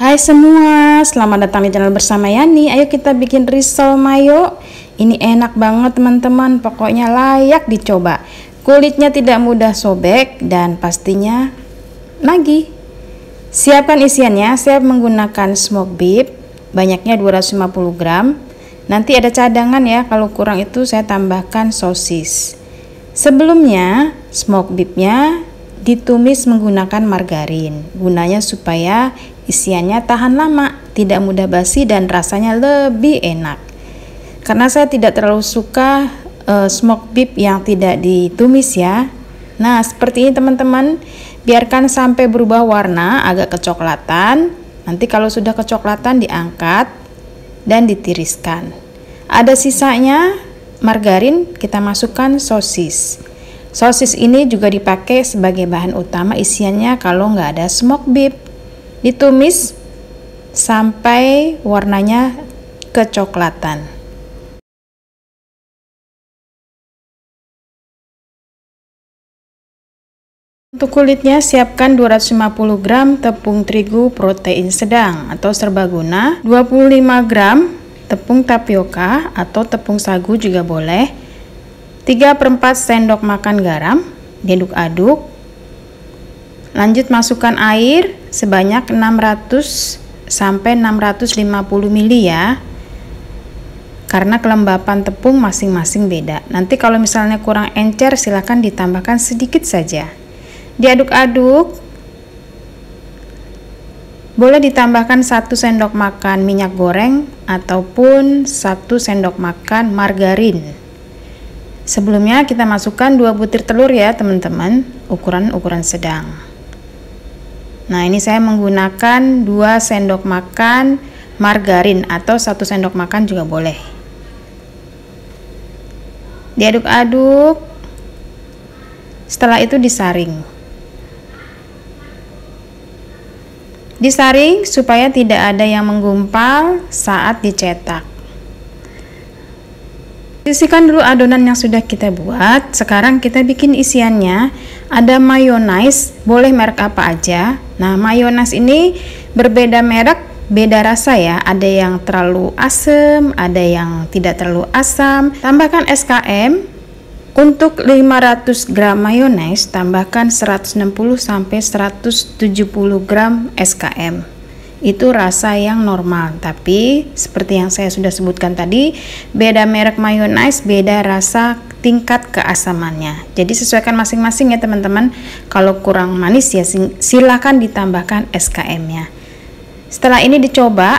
Hai semua, selamat datang di channel bersama Yani. Ayo kita bikin risol mayo. Ini enak banget teman-teman, pokoknya layak dicoba. Kulitnya tidak mudah sobek dan pastinya nagih. Siapkan isiannya, saya menggunakan smoked beef, banyaknya 250 gram. Nanti ada cadangan ya, kalau kurang itu saya tambahkan sosis. Sebelumnya, smoked beefnya ditumis menggunakan margarin. Gunanya supaya isiannya tahan lama, tidak mudah basi dan rasanya lebih enak. Karena saya tidak terlalu suka smoked beef yang tidak ditumis ya. Nah, seperti ini teman-teman, biarkan sampai berubah warna agak kecoklatan. Nanti kalau sudah kecoklatan diangkat dan ditiriskan. Ada sisanya margarin, kita masukkan sosis. Sosis ini juga dipakai sebagai bahan utama isiannya kalau nggak ada smoked beef. Ditumis sampai warnanya kecoklatan. Untuk kulitnya siapkan 250 gram tepung terigu protein sedang atau serbaguna, 25 gram tepung tapioka atau tepung sagu juga boleh, 3/4 sendok makan garam, diaduk-aduk. Lanjut masukkan air sebanyak 600 sampai 650 ml ya. Karena kelembapan tepung masing-masing beda. Nanti kalau misalnya kurang encer silahkan ditambahkan sedikit saja. Diaduk-aduk. Boleh ditambahkan 1 sendok makan minyak goreng ataupun 1 sendok makan margarin. Sebelumnya kita masukkan 2 butir telur ya teman-teman, ukuran sedang. Nah, ini saya menggunakan 2 sendok makan margarin atau 1 sendok makan juga boleh. Diaduk-aduk. Setelah itu disaring. Disaring supaya tidak ada yang menggumpal saat dicetak. Sisihkan dulu adonan yang sudah kita buat. Sekarang kita bikin isiannya. Ada mayonaise, boleh merek apa aja. Nah, mayonaise ini berbeda merek, beda rasa ya. Ada yang terlalu asam, ada yang tidak terlalu asam. Tambahkan SKM. Untuk 500 gram mayonaise, tambahkan 160 sampai 170 gram SKM. Itu rasa yang normal, tapi seperti yang saya sudah sebutkan tadi, beda merek mayonaise, beda rasa tingkat keasamannya. Jadi sesuaikan masing-masing ya teman-teman. Kalau kurang manis ya silakan ditambahkan SKM-nya. Setelah ini dicoba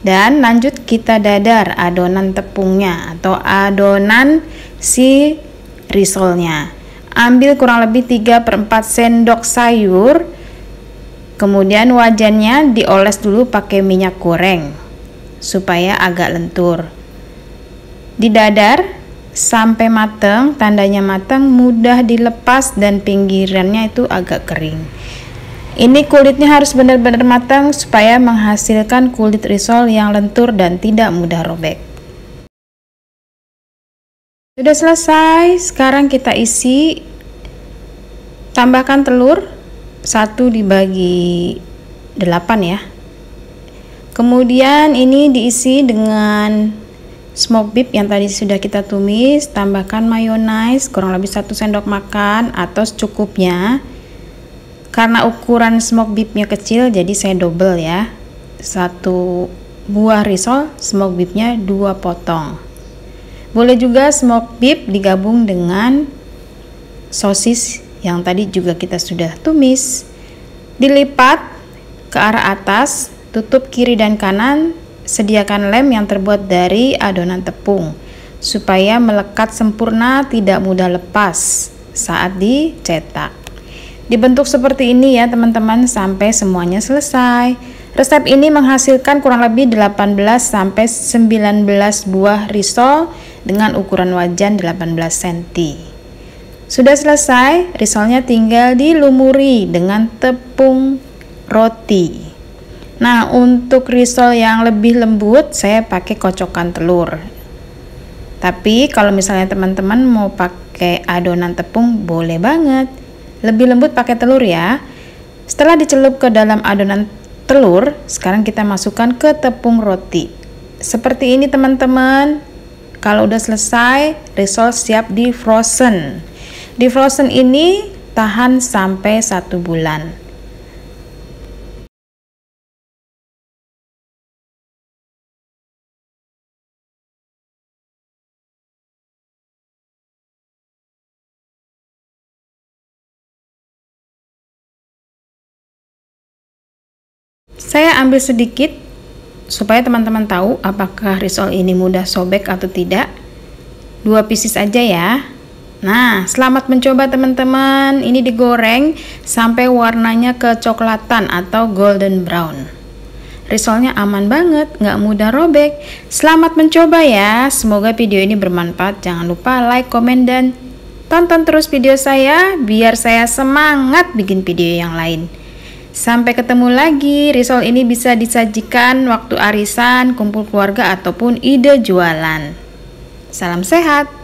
dan lanjut kita dadar adonan tepungnya atau adonan si risolnya. Ambil kurang lebih 3/4 sendok sayur. Kemudian wajannya dioles dulu pakai minyak goreng supaya agak lentur. Didadar sampai matang, tandanya matang, mudah dilepas dan pinggirannya itu agak kering. Ini kulitnya harus benar-benar matang supaya menghasilkan kulit risol yang lentur dan tidak mudah robek. Sudah selesai, sekarang kita isi. Tambahkan telur 1 dibagi 8 ya. Kemudian ini diisi dengan smoked beef yang tadi sudah kita tumis. Tambahkan mayonaise kurang lebih 1 sendok makan atau secukupnya. Karena ukuran smoked beefnya kecil jadi saya double ya. 1 buah risol smoked beefnya 2 potong. Boleh juga smoked beef digabung dengan sosis yang tadi juga kita sudah tumis. Dilipat ke arah atas, tutup kiri dan kanan, sediakan lem yang terbuat dari adonan tepung supaya melekat sempurna, tidak mudah lepas saat dicetak. Dibentuk seperti ini ya teman-teman sampai semuanya selesai. Resep ini menghasilkan kurang lebih 18 sampai 19 buah risol dengan ukuran wajan 18 cm. Sudah selesai, risolnya tinggal dilumuri dengan tepung roti. Nah, untuk risol yang lebih lembut, saya pakai kocokan telur. Tapi kalau misalnya teman-teman mau pakai adonan tepung, boleh banget. Lebih lembut pakai telur ya. Setelah dicelup ke dalam adonan telur, sekarang kita masukkan ke tepung roti. Seperti ini teman-teman. Kalau udah selesai, risol siap di frozen. Di frozen ini tahan sampai 1 bulan. Saya ambil sedikit supaya teman-teman tahu apakah risol ini mudah sobek atau tidak. 2 pieces aja ya. Nah, selamat mencoba teman-teman. Ini digoreng sampai warnanya kecoklatan atau golden brown. Risolnya aman banget, nggak mudah robek. Selamat mencoba ya. Semoga video ini bermanfaat. Jangan lupa like, komen, dan tonton terus video saya biar saya semangat bikin video yang lain. Sampai ketemu lagi. Risol ini bisa disajikan waktu arisan, kumpul keluarga, ataupun ide jualan. Salam sehat.